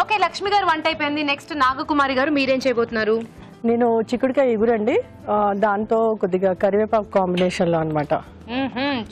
Okay, Lakshmi గారు వంట అయిపోయింది. నెక్స్ట్ నాగకుమారి గారు మీరేం చేయబోతున్నారు? నేను చిక్కుడుకాయ ఇగురండి, దాంతో కొద్దిగా కరివేపాకు కాంబినేషన్ లో అన్నమాట.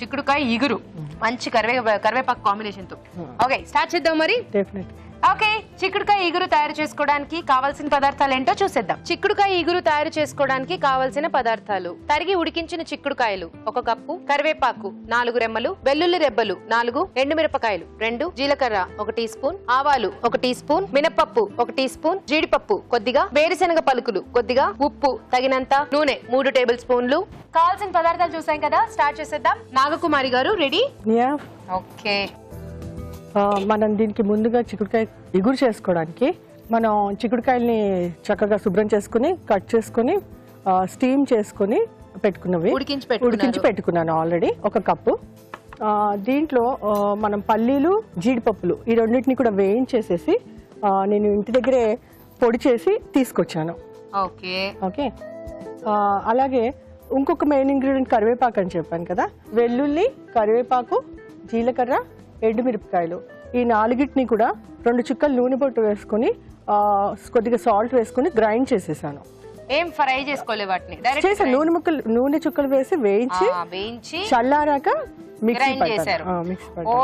చిక్కుడుకాయ ఇగురు మంచి కరివేపాకు కాంబినేషన్ తో. ఓకే, స్టార్ట్ చేద్దాం మరి. డెఫినెట్. ఓకే, చిక్కుడుకాయ ఇగురు తయారు చేసుకోవడానికి కావాల్సిన పదార్థాలు ఏంటో చూసేద్దాం. చిక్కుడుకాయ ఇగురు తయారు చేసుకోవడానికి కావాల్సిన పదార్థాలు: తరిగి ఉడికించిన చిక్కుడుకాయలు 1 కప్పు, కరివేపాకు 4 రెమ్మలు, వెల్లుల్లి రెబ్బలు 4, ఎండుమిరపకాయలు 2, జీలకర్ర 1 టీ స్పూన్, ఆవాలు 1 టీ స్పూన్, మినపప్పు 1 టీ స్పూన్, జీడిపప్పు కొద్దిగా, వేరుశనగ పలుకులు కొద్దిగా, ఉప్పు తగినంత, నూనె 3 టేబుల్ స్పూన్లు. కావాల్సిన పదార్థాలు చూసాం కదా, స్టార్ట్ చేసేద్దాం. నాగకుమారి గారు రెడీ? ఓకే, మనం దీనికి ముందుగా చిక్కుడుకాయ ఇగురు చేసుకోవడానికి మనం చిక్కుడుకాయల్ని చక్కగా శుభ్రం చేసుకుని కట్ చేసుకుని స్టీమ్ చేసుకుని పెట్టుకున్నవి ఉడికించి పెట్టుకున్నాను ఆల్రెడీ 1 కప్పు. దీంట్లో మనం పల్లీలు జీడిపప్పులు ఈ రెండింటిని కూడా వేయించేసేసి నేను ఇంటి దగ్గరే పొడి చేసి తీసుకొచ్చాను. ఓకే ఓకే, అలాగే ఇంకొక మెయిన్ ఇంగ్రీడియంట్ కరివేపాకు అని చెప్పాను కదా, వెల్లుల్లి, కరివేపాకు, జీలకర్ర, ఎండుమిరపకాయలు ఈ 4టిని కూడా 2 చుక్కలు నూనె పొట్టు వేసుకుని కొద్దిగా సాల్ట్ వేసుకుని గ్రైండ్ చేసేసాను. ఏం ఫ్రై చేసుకోలే వాటిని? చేసాను, నూనె చుక్కలు వేసి వేయించి చల్లారాక గ్రైండ్ చేశారు.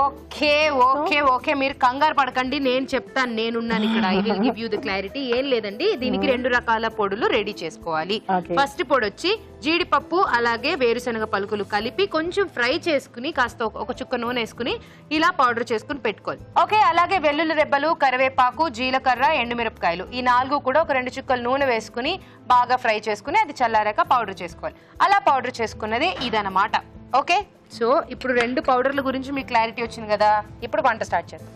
ఓకే ఓకే ఓకే, మీరు కంగారు పడకండి, నేను చెప్తాను, నేనున్నాను ఇక్కడ. I will give you the clarity. ఏం లేదండి, దీనికి 2 రకాల పొడులు రెడీ చేసుకోవాలి. ఫస్ట్ పొడి వచ్చి జీడిపప్పు అలాగే వేరుశనగ పలుకులు కలిపి కొంచెం ఫ్రై చేసుకుని కాస్త 1 చుక్క నూనె వేసుకుని ఇలా పౌడర్ చేసుకుని పెట్టుకోవాలి. ఓకే, అలాగే వెల్లుల్లి రెబ్బలు, కరివేపాకు, జీలకర్ర, ఎండుమిరపకాయలు ఈ 4 కూడా 2 చుక్కలు నూనె వేసుకుని బాగా ఫ్రై చేసుకుని అది చల్లారాక పౌడర్ చేసుకోవాలి. అలా పౌడర్ చేసుకున్నదే ఇదన్నమాట. ఓకే, సో ఇప్పుడు 2 పౌడర్ల గురించి మీకు క్లారిటీ వచ్చింది కదా, ఇప్పుడు వంట స్టార్ట్ చేద్దాం.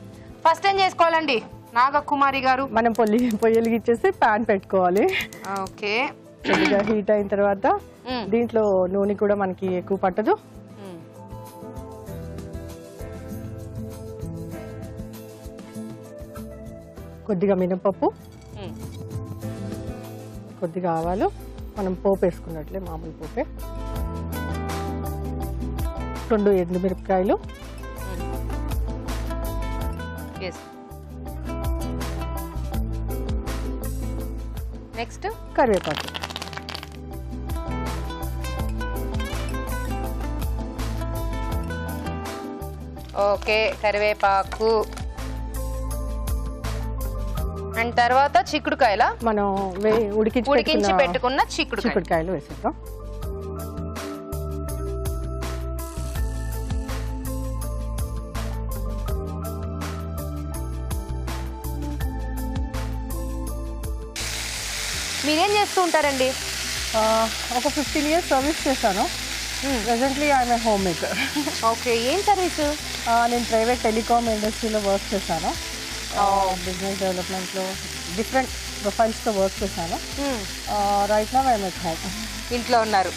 ఫస్ట్ ఏం చేసుకోవాలండి నాగకుమారి గారు? మనం పొయ్యిలిగిచ్చేసి ప్యాన్ పెట్టుకోవాలి. ఓకే, కొద్దిగా హీట్ అయిన తర్వాత దీంట్లో నూనె కూడా మనకి ఎక్కువ పట్టదు. కొద్దిగా మినపప్పు, కొద్దిగా ఆవాలు, మనం పోపు వేసుకున్నట్లే మామూలు పోపే, 2 ఎండుమిరపకాయలు, నెక్స్ట్ కరివేపాకు. ఓకే, కరివేపాకు అండ్ తర్వాత చిక్కుడుకాయల మనం ఉడికించి పెట్టుకున్న చిక్కుడుకాయలు వేసేద్దాం. మీరేం చేస్తూ ఉంటారండి? ఒక 15 years సర్వీస్ చేశాను. Presently I'm a home maker. Okay, ఏం సర్వీస్? నేను ప్రైవేట్ టెలికామ్ ఇండస్ట్రీలో వర్క్ చేశాను. బిజినెస్ డెవలప్మెంట్లో డిఫరెంట్ ప్రొఫైల్స్తో వర్క్ చేశాను. Right now I'm at home. ఇంట్లో ఉన్నారు.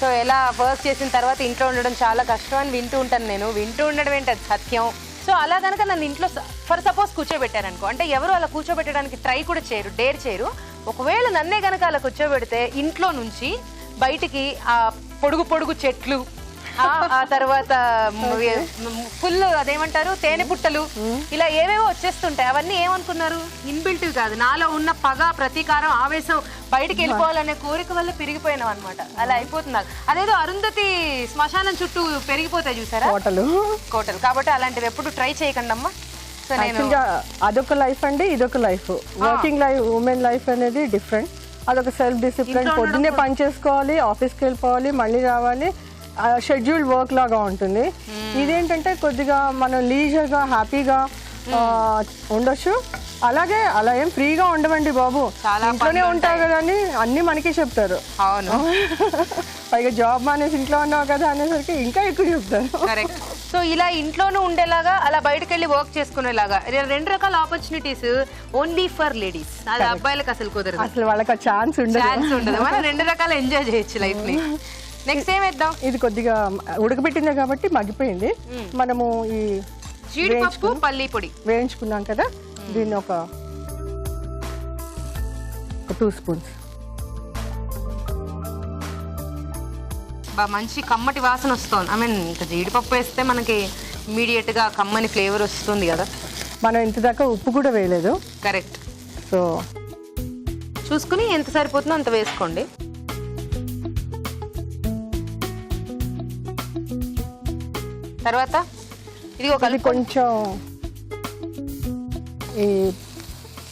సో ఎలా వర్క్ చేసిన తర్వాత ఇంట్లో ఉండడం చాలా కష్టం అని వింటూ ఉంటాను నేను. వింటూ ఉండడం ఏంటి, అది సత్యం. సో అలా కనుక నన్ను ఇంట్లో ఫర్ సపోజ్ కూర్చోబెట్టారనుకో, అంటే ఎవరు అలా కూర్చోబెట్టడానికి ట్రై కూడా చేయరు, డేర్ చేయరు. ఒకవేళ నన్నే కనుక అలా కూర్చోబెడితే ఇంట్లో నుంచి బయటికి ఆ పొడుగు చెట్లు, ఆ తర్వాత ఫుల్ అదేమంటారు తేనె పుట్టలు, ఇలా ఏవేవో వచ్చేస్తుంటాయి. అవన్నీ ఏమనుకున్నారు, ఇన్బిల్టివ్ కాదు, నాలో ఉన్న పగ, ప్రతీకారం, ఆవేశం బయటికి వెళ్ళిపోవాలనే కోరిక వల్ల పెరిగిపోయినాం అనమాట. అలా అయిపోతుంది. అదేదో అరుంధతి శ్మశానం చుట్టూ పెరిగిపోతాయి చూసారా కోటలు. కాబట్టి అలాంటివి ఎప్పుడు ట్రై చేయకండి అమ్మా. అదొక లైఫ్ అండి, ఇదొక life. Working life, women life అనేది డిఫరెంట్. అదొక సెల్ఫ్ డిసిప్లిన్. పొద్దున్నే పని చేసుకోవాలి, ఆఫీస్కి వెళ్ళిపోవాలి, మళ్ళీ రావాలి, షెడ్యూల్డ్ వర్క్ లాగా ఉంటుంది. ఇదేంటంటే కొద్దిగా మనం లీజర్గా హ్యాపీగా ఉండొచ్చు. అలాగే అలా ఏం ఫ్రీగా ఉండవండి బాబు, ఇంట్లోనే ఉంటావు కదా అని అన్ని మనకి చెప్తారు. అవును, పైగా జాబ్ మానేసి ఇంట్లో ఉన్నావు కదా అనేసరికి ఇంకా ఎక్కువ చెప్తారు. కరెక్ట్. సో ఇలా ఇంట్లోనూ ఉండేలాగా, అలా బయటకు వెళ్ళి వర్క్ చేసుకునేలాగా 2 రకాల ఆపర్చునిటీస్ ఓన్లీ ఫర్ లేడీస్. అది అబ్బాయిలకు అసలు కుదరదు, అసలు వాళ్ళకి ఛాన్స్ ఉండదు. మనం 2 రకాల ఎంజాయ్ చేయొచ్చు లైఫ్ ని. నెక్స్ట్ ఏం వేద్దాం? ఇది కొద్దిగా ఉడకబెట్టింది కాబట్టి మగ్గిపోయింది. మనము ఈ జీడిపప్పు, పల్లి పొడి వేయించుకున్నాం కదా, దీన్ని ఒక 2 స్పూన్స్. మంచి కమ్మటి వాసన వస్తుంది. ఐ మీన్ ఇంకా జీడిపప్పు వేస్తే మనకి ఇమీడియట్ గా కమ్మని ఫ్లేవర్ వస్తుంది కదా. మనం ఇంత దాకా ఉప్పు కూడా వేయలేదు. కరెక్ట్. సో చూసుకుని ఎంత సరిపోతుందో అంత వేసుకోండి. తర్వాత ఇది కొంచెం ఈ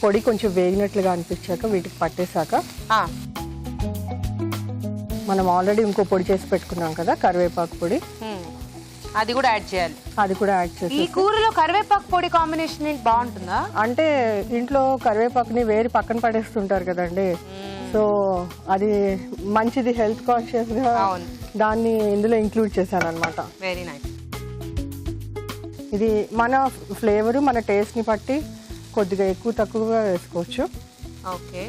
పొడి కొంచెం వేగినట్లుగా అనిపించాక వీటికి పట్టేశాక మనం ఆల్రెడీ ఇంకో పొడి చేసి పెట్టుకున్నాం కదా కరివేపాకు పొడి, అది కూడా యాడ్ చేయాలి. అది కూడా యాడ్ చేసి ఈ కూరలో కరివేపాకు పొడి కాంబినేషన్ ఏంటి బాగుంటుందా? అంటే ఇంట్లో కరివేపాకుని వేరి పక్కన పడేస్తుంటారు కదండి, సో అది మంచిది హెల్త్ కాన్షియస్ గా దాన్ని ఇందులో ఇంక్లూడ్ చేశాను అనమాట. Very nice. ఇది మన ఫ్లేవర్ మన టేస్ట్ ని బట్టి కొద్దిగా ఎక్కువ తక్కువగా వేసుకోవచ్చు. ఓకే.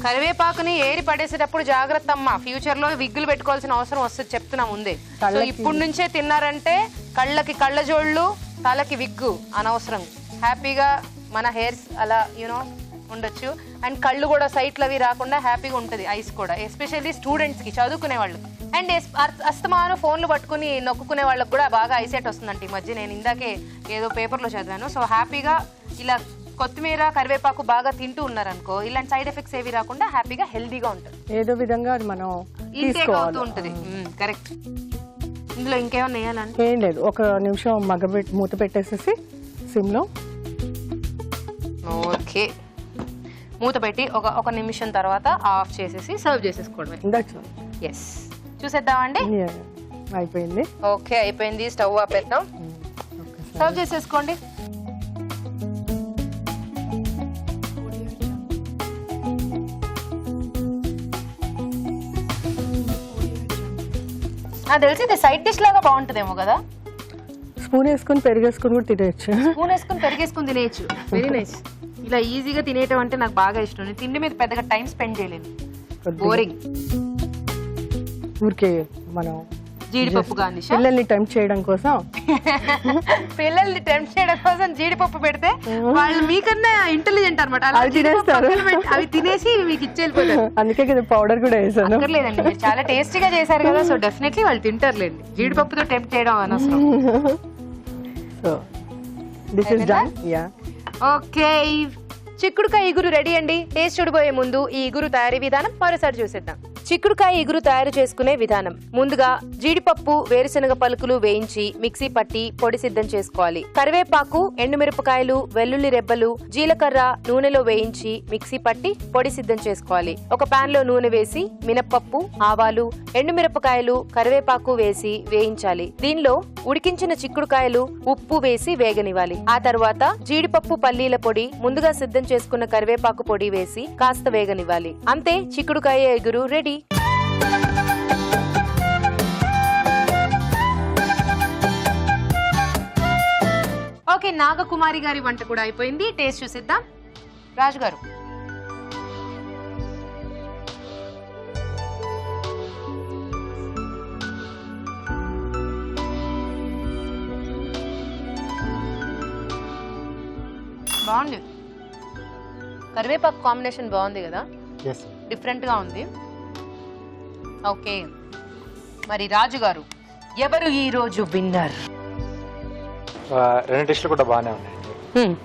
కరివేపాకుని ఏరి పడేసేటప్పుడు జాగ్రత్త అమ్మా, ఫ్యూచర్ లో విగ్గులు పెట్టుకోవాల్సిన అవసరం వస్తుంది చెప్తున్నా ముందే. సో ఇప్పుడు నుంచే తిన్నారంటే కళ్ళకి కళ్ళజోళ్ళు, తలకి విగ్గు అనవసరం. హ్యాపీగా మన హెయిర్స్ అలా యూనో ఉండొచ్చు. అండ్ కళ్ళు కూడా సైట్లు అవి రాకుండా హ్యాపీగా ఉంటుంది. ఐస్ కూడా ఎస్పెషల్లీ స్టూడెంట్స్ కి, చదువుకునే వాళ్ళు అండ్ అస్తమానం ఫోన్లు పట్టుకుని నొక్కునే వాళ్ళకి కూడా బాగా ఐసెట్ వస్తుందంట ఈ మధ్య. నేను ఇందాకే ఏదో పేపర్లో చదివాను. సో హ్యాపీగా ఇలా కొత్తిమీర కరివేపాకు బాగా తింటూ ఉన్నారనుకో, ఇలాంటి సైడ్ ఎఫెక్ట్స్ ఏవి రాకుండా హ్యాపీగా హెల్దీగా ఉంటుంది. ఏదో విధంగా అది మనం ఇంటేక్ అవుతూ ఉంటుంది. కరెక్ట్. ఇందులో ఇంకేమన్నా వేయాలంటే ఏం లేదు, ఒక నిమిషం మూత పెట్టేసేసి సిమ్లో. ఓకే. మూత పెట్టి ఒక నిమిషం తర్వాత ఆఫ్ చేసేసి సర్వ్ చేసేసుకోవడమే. ఎస్. చూసేద్దామండి. అయిపోయింది. ఓకే అయిపోయింది. స్టవ్ ఆపేద్దాం. సర్వ్ చేసేసుకోండి. నాకు తెలిసి ఇది సైడ్ డిష్ లాగా బాగుంటుందేమో కదా. స్పూన్ వేసుకుని పెరిగేసుకుని కూడా తినేయచ్చు. స్పూన్ వేసుకుని పెరిగేసుకుని తినేయచ్చు. Very nice. ఇలా ఈజీగా తినేయటం అంటే నాకు బాగా ఇష్టం. నేను తిండి మీద పెద్దగా టైం స్పెండ్ చేయలేను, బోరింగ్. ఊరికే మనం జీడిపప్పు గార్నిష్ పిల్లల్ని టెంప్ట్ చేయడం కోసం జీడిపప్పు పెడితే వాళ్ళు మీకన్నా ఇంటెలిజెంట్ అనమాట. అవి తినేసి మీకు ఇచ్చేళ్ళిపోతారు. అందుకే కదా పౌడర్ కూడా వేసాను. అక్కర్లేదండి, మీరు చాలా టేస్టీగా చేశారు కదా, సో డెఫినెట్లీ వాళ్ళు తింటారులేండి. జీడిపప్పుతో టెంప్ట్ చేయడం అనవసరం. So this is done. Yeah. Okay. చిక్కుడుకాయ ఇగురు రెడీ అండి. టేస్ట్ చూడబోయే ముందు ఈ ఇగురు తయారీ విధానం మరోసారి చూసేద్దాం. చిక్కుడుకాయ ఇగురు తయారు చేసుకునే విధానం. ముందుగా జీడిపప్పు, వేరుశనగ పలుకులు వేయించి మిక్సీ పట్టి పొడి సిద్ధం చేసుకోవాలి. కరివేపాకు, ఎండుమిరపకాయలు, వెల్లుల్లి రెబ్బలు, జీలకర్ర నూనెలో వేయించి మిక్సీ పట్టి పొడి సిద్ధం చేసుకోవాలి. ఒక పాన్ లో నూనె వేసి మినప్పప్పు, ఆవాలు, ఎండుమిరపకాయలు, కరివేపాకు వేసి వేయించాలి. దీనిలో ఉడికించిన చిక్కుడుకాయలు, ఉప్పు వేసి వేగనివ్వాలి. ఆ తర్వాత జీడిపప్పు, పల్లీల పొడి, ముందుగా సిద్ధం చేసుకున్న కరివేపాకు పొడి వేసి కాస్త వేగనివ్వాలి. అంతే, చిక్కుడుకాయ ఇగురు రెడీ. ఓకే, నాగకుమారి గారి వంట కూడా అయిపోయింది. టేస్ట్ చూసిద్దాం. రాజు గారు. బాగుంది. కరివేపాకు కాంబినేషన్ బాగుంది కదా, డిఫరెంట్ గా ఉంది. ఓకే, మరి రాజు గారు ఎవరు ఈ రోజు విన్నర్? రెండు డిష్లు కూడా బాగానే ఉన్నాయండి.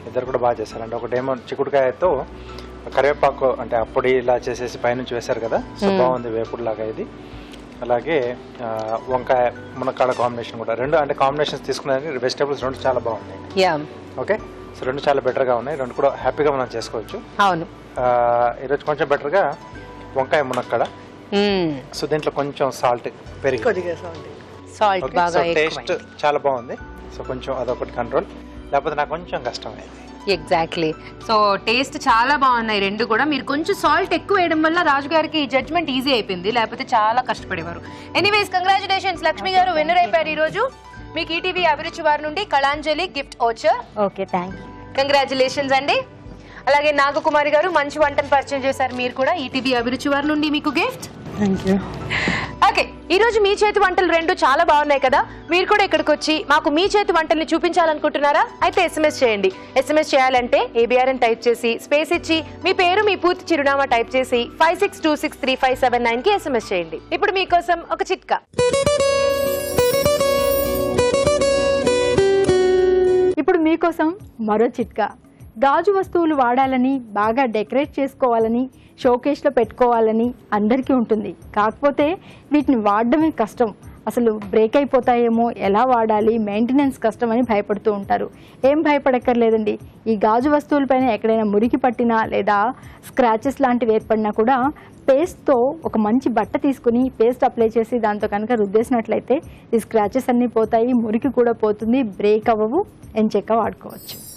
ఇద్దరు కూడా బాగా చేశారండి. ఒకటేమో చిక్కుడుకాయతో కరివేపాకు అంటే అప్పుడు ఇలా చేసేసి పైనుంచి వేశారు కదా, సో బాగుంది వేపుడు లాగా ఇది. అలాగే వంకాయ మునక్కాడ కాంబినేషన్ కూడా, రెండు అంటే కాంబినేషన్స్ తీసుకున్నారని వెజిటేబుల్స్ రెండు చాలా బాగున్నాయి. ఓకే, సో రెండు చాలా బెటర్గా ఉన్నాయి. రెండు కూడా హ్యాపీగా మనం చేసుకోవచ్చు. అవును. ఈరోజు కొంచెం బెటర్గా వంకాయ మునక్కాడ. సో దీంట్లో కొంచెం సాల్ట్ పెరిగి టేస్ట్ చాలా బాగుంది. సో కొంచెం అదొకటి కంట్రోల్, లేకపోతే నాకు కొంచెం కష్టమైంది. ఎగ్జాక్ట్లీ. సో టేస్ట్ చాలా బాగున్నాయి రెండు కూడా. మీరు కొంచెం సాల్ట్ ఎక్కువ వేయడం వల్ల రాజు గారికి జడ్జ్మెంట్ ఈజీ అయిపోయింది, లేకపోతే చాలా కష్టపడేవారు. ఎనీవేస్, కంగ్రాచులేషన్స్, లక్ష్మి గారు విన్నర్ అయిపోయారు ఈ రోజు. మీకు ఈటీవీ అభిరుచి వారి నుండి Kalanjali gift voucher. Okay, thank you. Congratulations అండి. అలాగే నాగకుమారి గారు మంచి వంటను పరిచయం చేశారు మీరు కూడా. ఈటీవీ అభిరుచి వారి నుండి మీకు గిఫ్ట్. Thank you. ఓకే, ఈ రోజు మీ చేతి వంటలు రెండు చాలా బాగున్నాయి కదా. మీరు కూడా ఇక్కడికి వచ్చి మాకు మీ చేతి వంటల్ని చూపించాలనుకుంటున్నారా? అయితే SMS చేయండి. SMS చేయాలంటే ABR అని టైప్ చేసి స్పేస్ ఇచ్చి మీ పేరు, మీ పూర్తి చిరునామా టైప్ చేసి 56263579 కి SMS చేయండి. ఇప్పుడు మీకోసం ఒక చిట్కా. ఇప్పుడు మీకోసం మరో చిట్కా. గాజు వస్తువులు వాడాలని, బాగా డెకరేట్ చేసుకోవాలని, షోకేస్లో పెట్టుకోవాలని అందరికీ ఉంటుంది. కాకపోతే వీటిని వాడడమే కష్టం. అసలు బ్రేక్ అయిపోతాయేమో, ఎలా వాడాలి, మెయింటెనెన్స్ కష్టం అని భయపడుతూ ఉంటారు. ఏం భయపడక్కర్లేదండి. ఈ గాజు వస్తువులపైన ఎక్కడైనా మురికి పట్టినా లేదా స్క్రాచెస్ లాంటివి ఏర్పడినా కూడా పేస్ట్తో ఒక మంచి బట్ట తీసుకుని పేస్ట్ అప్లై చేసి దాంతో కనుక రుద్దేసినట్లయితే ఈ స్క్రాచెస్ అన్నీ పోతాయి, మురికి కూడా పోతుంది, బ్రేక్ అవ్వవు, ఎంచక్క వాడుకోవచ్చు.